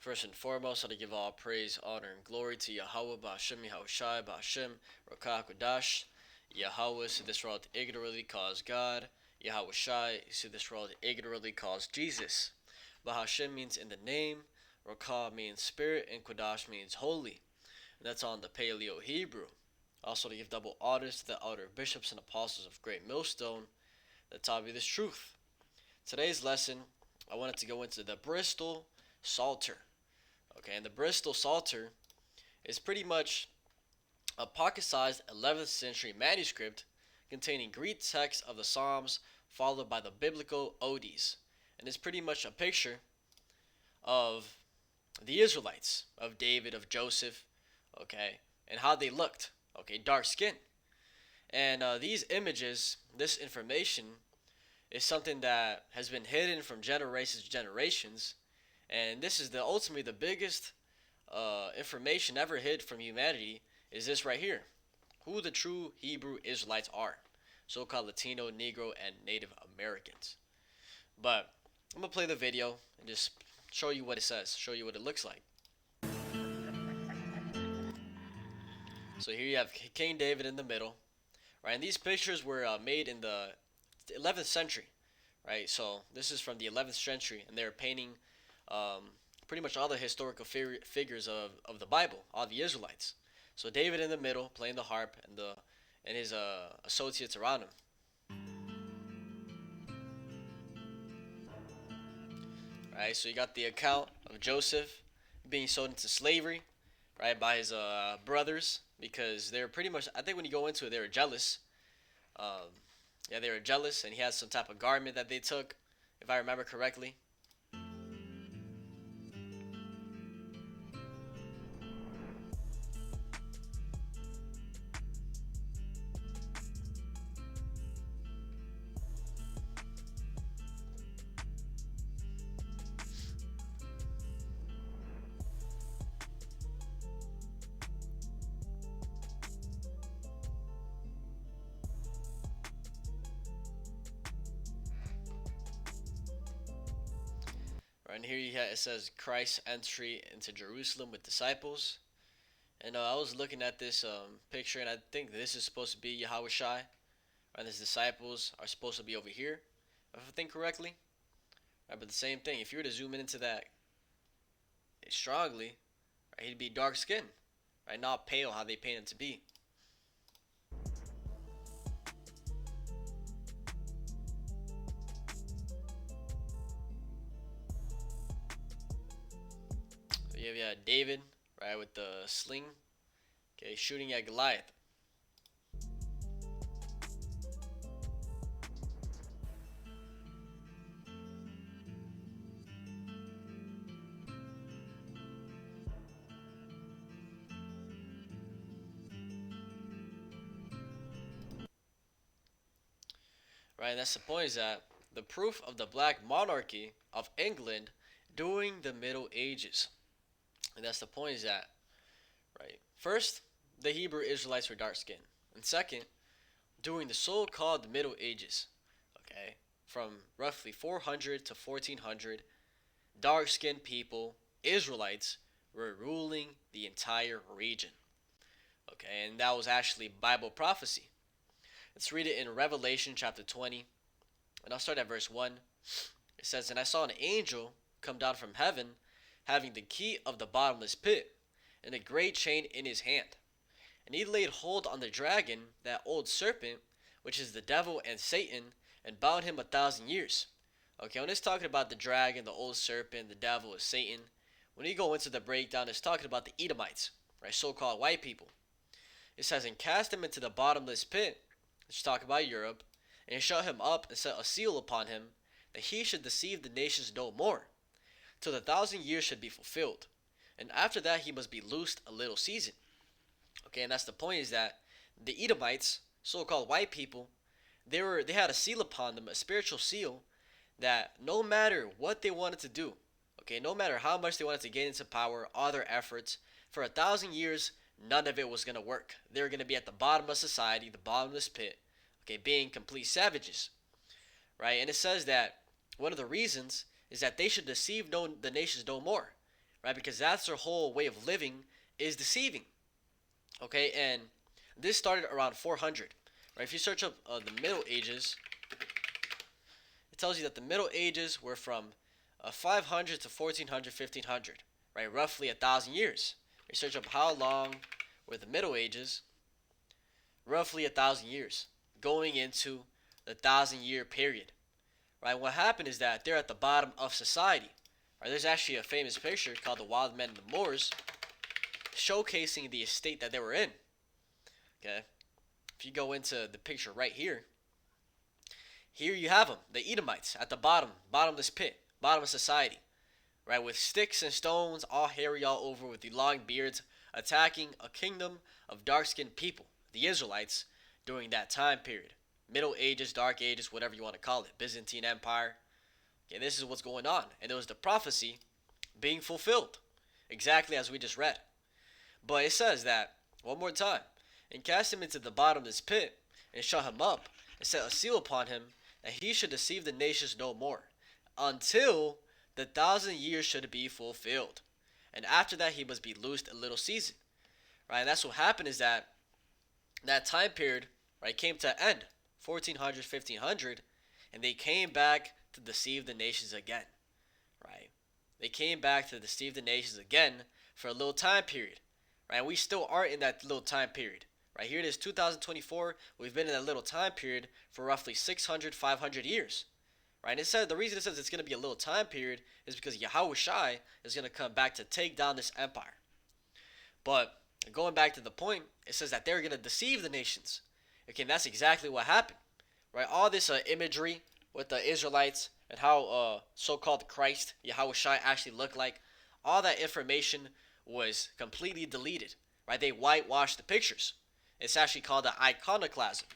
First and foremost, I want to give all praise, honor, and glory to Yahweh, Ba'ashem, Yahushai, Ba'ashem, Rakah, Kodash. Yahweh, so this world ignorantly calls God. Yahweh Shai, so this world ignorantly calls Jesus. Bahashem means in the name, Rakah means spirit, and Kodash means holy. And that's on the Paleo Hebrew. Also, to give double honors to the elder bishops and apostles of Great Millstone that taught me this truth. Today's lesson, I wanted to go into the Bristol Psalter. Okay, and the Bristol Psalter is pretty much a pocket-sized 11th century manuscript containing Greek text of the Psalms followed by the biblical Odes. And it's pretty much a picture of the Israelites, of David, of Joseph, okay, and how they looked, okay, dark skin. And these images, this information, is something that has been hidden from generations to generations, and this is ultimately the biggest information ever hid from humanity is this right here: who the true Hebrew Israelites are, so-called Latino, Negro, and Native Americans. But I'm gonna play the video and just show you what it says, show you what it looks like. So here you have King David in the middle, right? And these pictures were made in the 11th century, right? So this is from the 11th century, and they're painting pretty much all the historical figures of the Bible, all the Israelites. So David in the middle playing the harp, and his associates around him. Right, so you got the account of Joseph being sold into slavery, right, by his brothers, because they're pretty much, I think when you go into it, they were jealous. Um, yeah, they were jealous, and he had some type of garment that they took, if I remember correctly. Right, and here it says Christ's entry into Jerusalem with disciples. And I was looking at this picture, and I think this is supposed to be Yahweh Shai, and his disciples are supposed to be over here, if I think correctly. Right, but the same thing, if you were to zoom in into that strongly, right, he'd be dark skinned, right, not pale how they paint him to be. So you have David, right, with the sling, okay, shooting at Goliath. Right, and that's the point, is that the proof of the black monarchy of England during the Middle Ages. And that's the point, is that, right, first, the Hebrew Israelites were dark skinned. And second, during the so-called Middle Ages, okay, from roughly 400 to 1400, dark-skinned people, Israelites, were ruling the entire region. Okay, and that was actually Bible prophecy. Let's read it in Revelation chapter 20, and I'll start at verse 1. It says, "And I saw an angel come down from heaven, having the key of the bottomless pit, and a great chain in his hand. And he laid hold on the dragon, that old serpent, which is the devil and Satan, and bound him 1,000 years." Okay, when it's talking about the dragon, the old serpent, the devil, and Satan, when you go into the breakdown, it's talking about the Edomites, right, so-called white people. It says, "And cast him into the bottomless pit," it's talking about Europe, "and shut him up, and set a seal upon him, that he should deceive the nations no more, till the 1,000 years should be fulfilled. And after that he must be loosed a little season." Okay, and that's the point, is that the Edomites, so-called white people, they had a seal upon them, a spiritual seal, that no matter what they wanted to do, okay, no matter how much they wanted to get into power, all their efforts, for 1,000 years, none of it was gonna work. They were gonna be at the bottom of society, the bottomless pit, okay, being complete savages, right? And it says that one of the reasons is that they should deceive the nations no more, right? Because that's their whole way of living is deceiving, okay? And this started around 400, right? If you search up the Middle Ages, it tells you that the Middle Ages were from 500 to 1400, 1500, right? Roughly 1,000 years. You search up how long were the Middle Ages, roughly 1,000 years, going into the 1,000 year period, right? What happened is that they're at the bottom of society. Right? There's actually a famous picture called the Wild Men and the Moors, showcasing the estate that they were in. Okay, if you go into the picture right here, here you have them, the Edomites, at the bottomless pit, bottom of society, right, with sticks and stones, all hairy all over, with the long beards, attacking a kingdom of dark-skinned people, the Israelites, during that time period. Middle Ages, Dark Ages, whatever you want to call it, Byzantine Empire. Okay, this is what's going on, and it was the prophecy being fulfilled, exactly as we just read. But it says that, one more time, and cast him into the bottomless pit, and shut him up, and set a seal upon him, that he should deceive the nations no more, until the 1,000 years should be fulfilled. And after that he must be loosed a little season. Right? And that's what happened is that time period, right, came to an end, 1400, 1500, and they came back to deceive the nations again. Right? They came back to deceive the nations again for a little time period. Right? And we still are in that little time period. Right here it is 2024. We've been in that little time period for roughly 600, 500 years. Right? And it said the reason it says it's going to be a little time period is because Yahushua is going to come back to take down this empire. But going back to the point, it says that they're going to deceive the nations. Okay, and that's exactly what happened. Right? All this imagery with the Israelites and how so-called Christ, Yahushua, actually looked like, all that information was completely deleted. Right? They whitewashed the pictures. It's actually called the iconoclasm.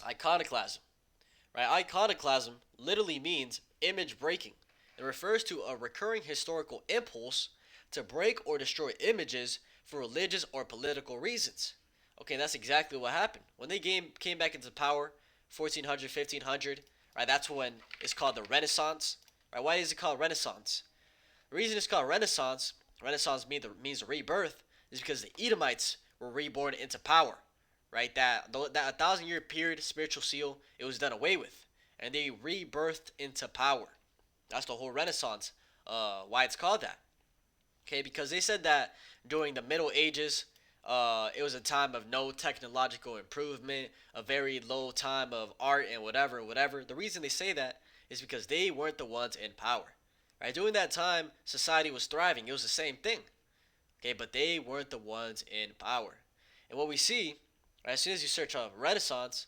Iconoclasm. Right? Iconoclasm literally means image breaking. It refers to a recurring historical impulse to break or destroy images for religious or political reasons. Okay, that's exactly what happened. When they came back into power, 1400, 1500, right, that's when it's called the Renaissance. Right? Why is it called Renaissance? The reason it's called Renaissance, Renaissance means rebirth, is because the Edomites were reborn into power. Right? That 1,000 year period, spiritual seal, it was done away with. And they rebirthed into power. That's the whole Renaissance, why it's called that. Okay, because they said that during the Middle Ages, it was a time of no technological improvement, a very low time of art and whatever. The reason they say that is because they weren't the ones in power. Right? During that time, society was thriving. It was the same thing. Okay, but they weren't the ones in power. And what we see, right, as soon as you search up Renaissance,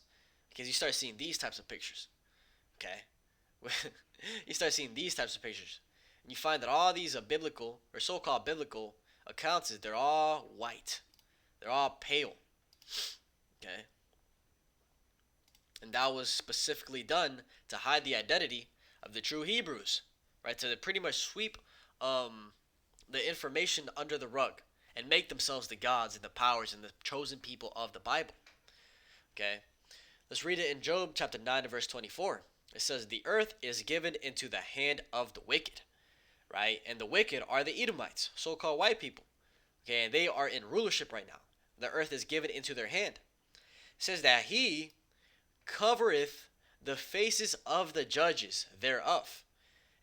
because you start seeing these types of pictures. Okay, you start seeing these types of pictures, and you find that all these biblical or so-called biblical accounts, they're all white, they're all pale. Okay, and that was specifically done to hide the identity of the true Hebrews, right? To pretty much sweep the information under the rug and make themselves the gods and the powers and the chosen people of the Bible. Okay, let's read it in Job chapter 9 and verse 24. It says, the earth is given into the hand of the wicked, right? And the wicked are the Edomites, so-called white people. Okay, and they are in rulership right now. The earth is given into their hand. It says that he covereth the faces of the judges thereof.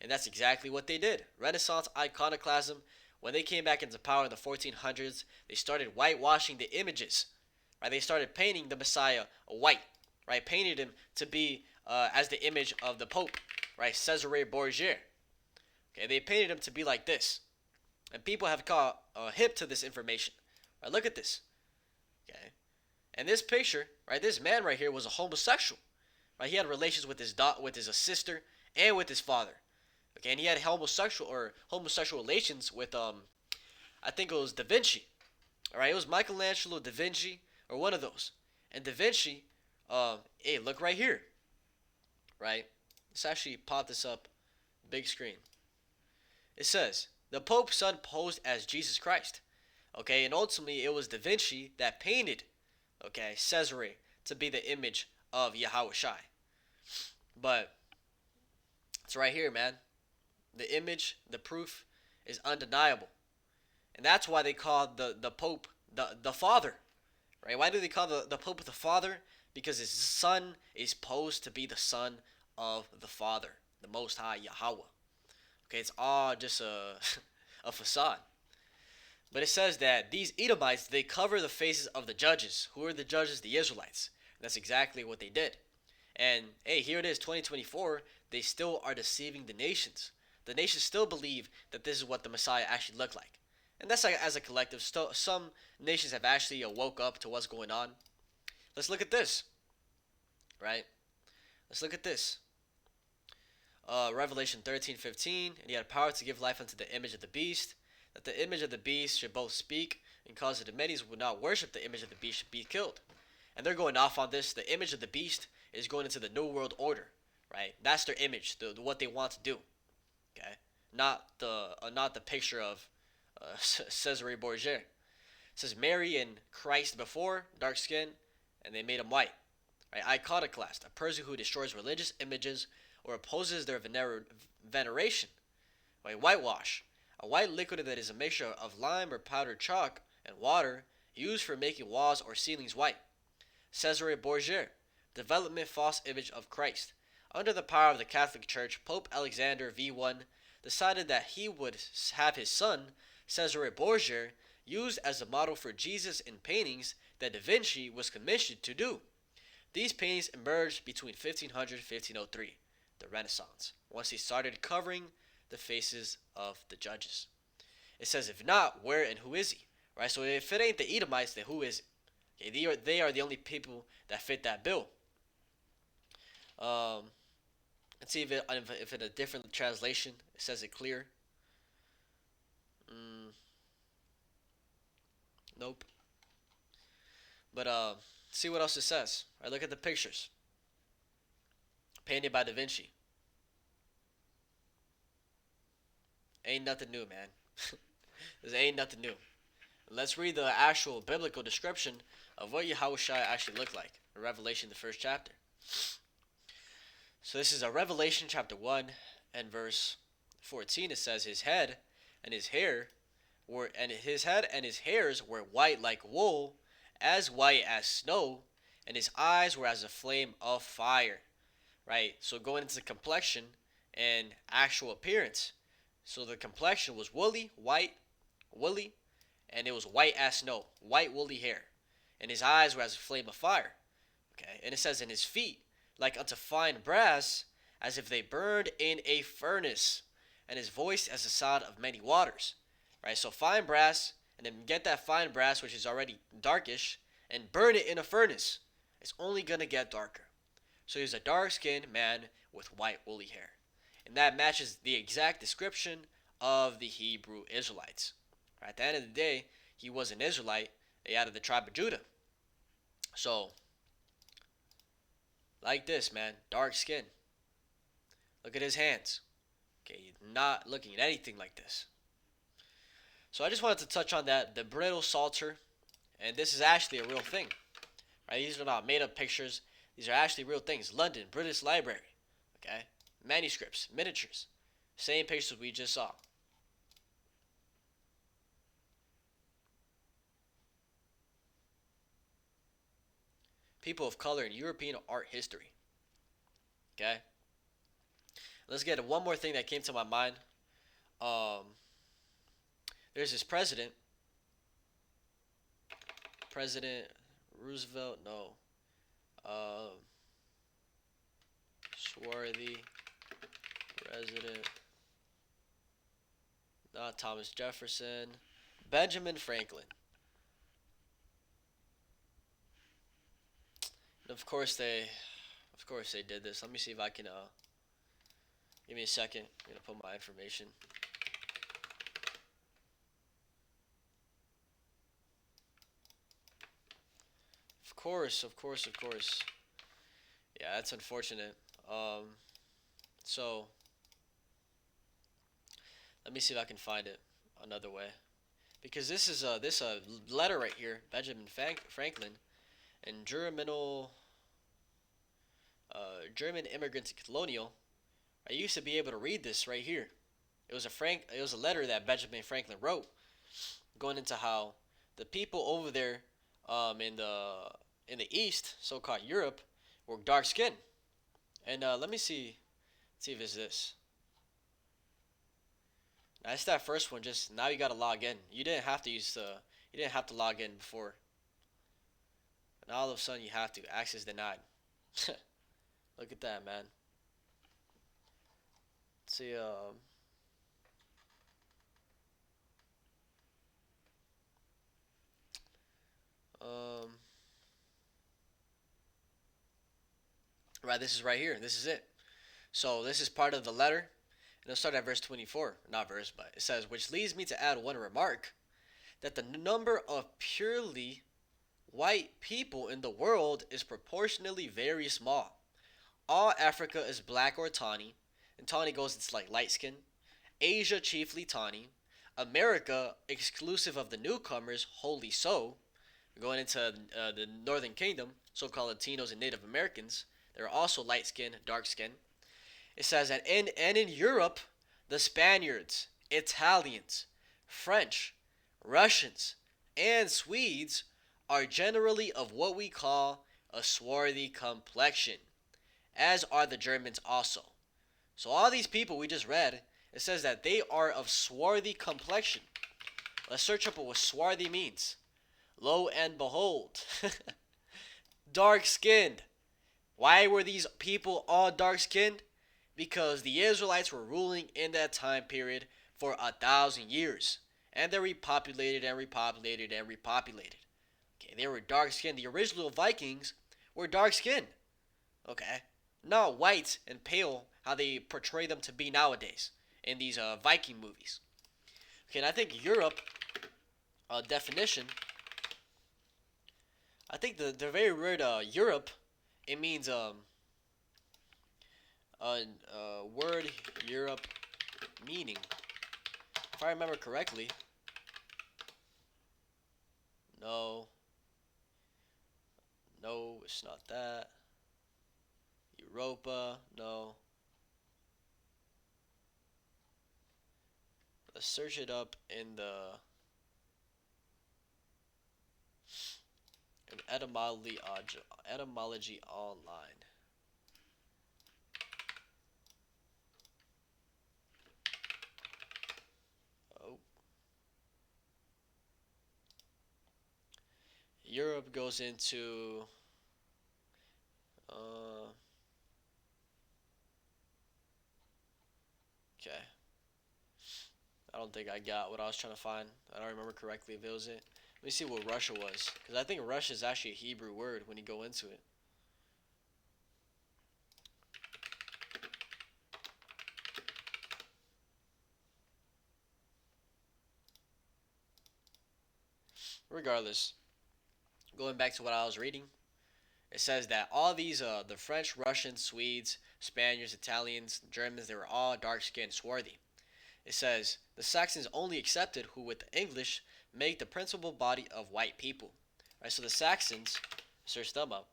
And that's exactly what they did. Renaissance iconoclasm, when they came back into power in the 1400s, they started whitewashing the images. Right? They started painting the Messiah white. Right? Painted him to be as the image of the Pope. Right? Cesare Borgia. Okay, they painted him to be like this. And people have caught hip to this information. Right? Look at this. Okay. And this picture, right, this man right here was a homosexual. Right? He had relations with his sister and with his father. Okay, and he had homosexual relations with I think it was Da Vinci. All right, it was Michelangelo, Da Vinci, or one of those. And Da Vinci, hey, look right here. Right? Let's actually pop this up, big screen. It says the Pope's son posed as Jesus Christ. Okay, and ultimately it was Da Vinci that painted, okay, Cesare to be the image of Yahushua. But it's right here, man. The image, the proof is undeniable. And that's why they call the Pope the Father. Right? Why do they call the Pope the Father? Because his son is posed to be the son of the Father, the Most High Yahweh. Okay, it's all just a facade. But it says that these Edomites, they cover the faces of the judges. Who are the judges? The Israelites. And that's exactly what they did. And hey, here it is, 2024. They still are deceiving the nations. The nations still believe that this is what the Messiah actually looked like. And that's like as a collective. Some nations have actually woke up to what's going on. Let's look at this, right? Let's look at this. Revelation 13:15, and he had power to give life unto the image of the beast, that the image of the beast should both speak and cause that the many who would not worship the image of the beast should be killed. And they're going off on this. The image of the beast is going into the New World Order, right? That's their image, what they want to do, okay? Not the picture of Cesare Borgia. It says Mary and Christ before, dark skin, and they made him white. Right? Iconoclast, a person who destroys religious images or opposes their veneration. Right? Whitewash, a white liquid that is a mixture of lime or powdered chalk and water used for making walls or ceilings white. Cesare Borgia, development false image of Christ. Under the power of the Catholic Church, Pope Alexander V1 decided that he would have his son, Cesare Borgia, used as a model for Jesus in paintings that Da Vinci was commissioned to do. These paintings emerged between 1500 and 1503, the Renaissance, once he started covering the faces of the judges. It says, if not, where and who is he? Right? So if it ain't the Edomites, then who is it? Okay, they are the only people that fit that bill. Let's see if in a different translation it says it clear. Nope. But see what else it says. All right, look at the pictures. Painted by Da Vinci. Ain't nothing new, man. This ain't nothing new. Let's read the actual biblical description of what Yahushua actually looked like in Revelation, the first chapter. So this is a Revelation chapter 1 and verse 14. It says his head and his hairs were white like wool, as white as snow, and his eyes were as a flame of fire. Right? So going into the complexion and actual appearance. So the complexion was woolly, and it was white as snow, white woolly hair. And his eyes were as a flame of fire. Okay, and it says, in his feet, like unto fine brass, as if they burned in a furnace, and his voice as the sound of many waters. Right, so fine brass, and then get that fine brass, which is already darkish, and burn it in a furnace. It's only going to get darker. So he's a dark-skinned man with white woolly hair. And that matches the exact description of the Hebrew Israelites. Right, at the end of the day, he was an Israelite out of the tribe of Judah. So, like this, man, dark skin. Look at his hands. Okay, not looking at anything like this. So I just wanted to touch on that, the brittle Psalter, and this is actually a real thing. Right, these are not made-up pictures. These are actually real things. London, British Library. Okay, manuscripts, miniatures, same pictures we just saw. People of color in European art history. Okay, let's get one more thing that came to my mind. There's this president Roosevelt, no, swarthy president, not Thomas Jefferson, Benjamin Franklin. And of course they did this. Let me see if I can give me a second. I'm gonna put my information. Of course. Yeah, that's unfortunate. So let me see if I can find it another way, because this is this letter right here, Benjamin Franklin, and German immigrants colonial. I used to be able to read this right here. It was a letter that Benjamin Franklin wrote, going into how the people over there, in the East, so-called Europe, were dark skinned. And let me see if it's this. That's that first one. Just now you gotta log in. You didn't have to log in before. And all of a sudden you have to. Access denied. Look at that, man. Let's see. Um. Right. This is right here. This is it. So this is part of the letter. And it'll start at verse 24. Not verse, but it says, which leads me to add one remark that the number of purely white people in the world is proportionally very small. All Africa is black or tawny, and tawny goes it's like light skin. Asia chiefly tawny. America, exclusive of the newcomers, wholly so. Going into the Northern Kingdom, so-called Latinos and Native Americans, they're also light skin, dark skin. It says that in Europe, the Spaniards, Italians, French, Russians, and Swedes are generally of what we call a swarthy complexion, as are the Germans also. So all these people we just read, it says that they are of swarthy complexion. Let's search up what swarthy means. Lo and behold, dark skinned. Why were these people all dark skinned? Because the Israelites were ruling in that time period for 1,000 years. And they repopulated and repopulated and repopulated. Okay, they were dark skinned. The original Vikings were dark skinned. Okay, not white and pale how they portray them to be nowadays in these Viking movies. Okay, and I think Europe definition. I think the very word Europe, it means word Europe meaning. If I remember correctly. No. No, it's not that. Europa, no. Let's search it up in the etymology online. Oh. Europe goes into okay. I don't think I got what I was trying to find. I don't remember correctly if it was it. Let me see what Russia was, because I think Russia is actually a Hebrew word when you go into it. Regardless, going back to what I was reading, it says that all these, the French, Russians, Swedes, Spaniards, Italians, Germans, they were all dark-skinned, swarthy. It says the Saxons only accepted who, with the English, make the principal body of white people. Right, so the Saxons, search them up.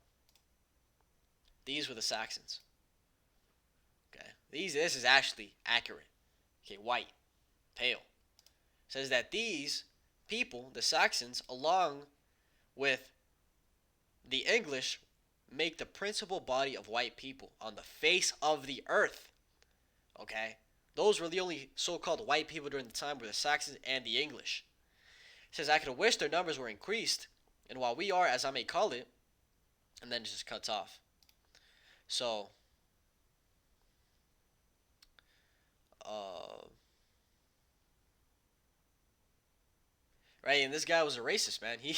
These were the Saxons. Okay, this is actually accurate. Okay, white, pale. It says that these people, the Saxons, along with the English, make the principal body of white people on the face of the earth. Okay, those were the only so-called white people during the time were the Saxons and the English. It says I could wish their numbers were increased, and while we are, as I may call it, and then it just cuts off. So, right, and this guy was a racist, man. He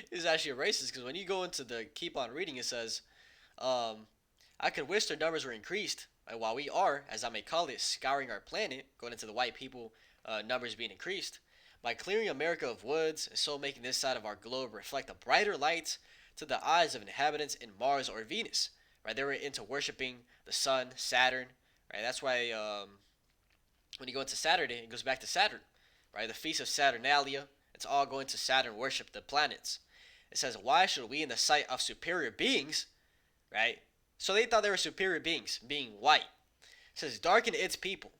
is actually a racist because when you go into the keep on reading, it says, I could wish their numbers were increased, and while we are, as I may call it, scouring our planet, going into the white people numbers being increased, by clearing America of woods, and so making this side of our globe reflect a brighter light to the eyes of inhabitants in Mars or Venus. Right, they were into worshiping the sun, Saturn. Right, that's why when you go into Saturday, it goes back to Saturn. Right, the feast of Saturnalia. It's all going to Saturn worship the planets. It says, why should we, in the sight of superior beings, right? So they thought they were superior beings, being white. It says, darken its people.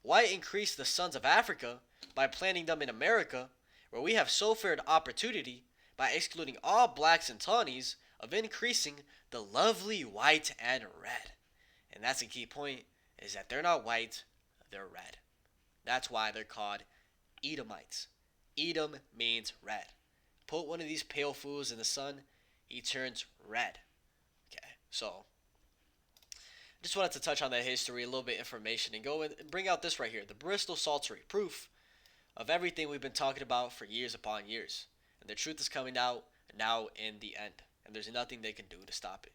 Why increase the sons of Africa by planting them in America, where we have so fair an opportunity by excluding all blacks and tawnies of increasing the lovely white and red? And that's a key point, is that they're not white, they're red. That's why they're called Edomites. Edom means red. Put one of these pale fools in the sun, he turns red. Okay, so just wanted to touch on that history, a little bit of information, and go and bring out this right here, the Bristol Psaltery, proof of everything we've been talking about for years upon years. And the truth is coming out now in the end, and there's nothing they can do to stop it.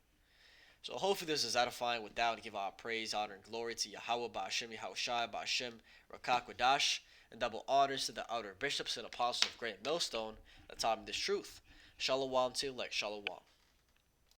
So hopefully this is edifying. With that, give all praise, honor, and glory to Yahweh, Ba'ashem, Yahushai, Ba'ashem, Rakakwadash, and double honors to the outer bishops and apostles of Great Millstone that taught me this truth. Shalom to elect, shalom.